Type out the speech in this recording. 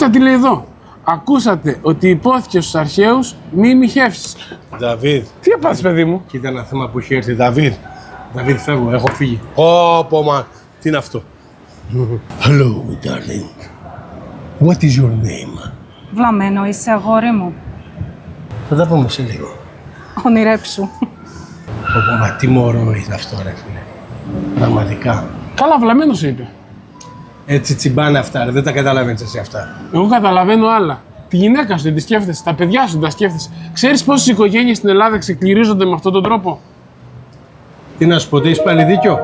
Κοίτα τι λέει εδώ. Ακούσατε ότι υπόθηκε στους αρχαίους μη μοιχεύσεις. Δαβίδ. Τι έπαθες, παιδί μου? Κοίτα ένα θέμα που έχει έρθει. Δαβίδ, φεύγω, έχω φύγει. Πω, μα, τι είναι αυτό? Hello, darling. What is your name? Βλαμμένο είσαι, αγόρι μου. Θα τα πούμε σε λίγο. Ονειρέψου. Μα τι μωρό είναι αυτό, ρε φίλε. Πραγματικά. Καλά, βλαμμένος είπε. Έτσι τσιμπάνε αυτά, ρε. Δεν τα καταλαβαίνεις εσύ αυτά. Εγώ καταλαβαίνω άλλα. Τη γυναίκα σου δεν τη σκέφτεσαι, τα παιδιά σου δεν τα σκέφτεσαι. Ξέρεις πόσες οικογένειες στην Ελλάδα ξεκληρίζονται με αυτόν τον τρόπο? Τι να σου πω, έχεις πάλι δίκιο.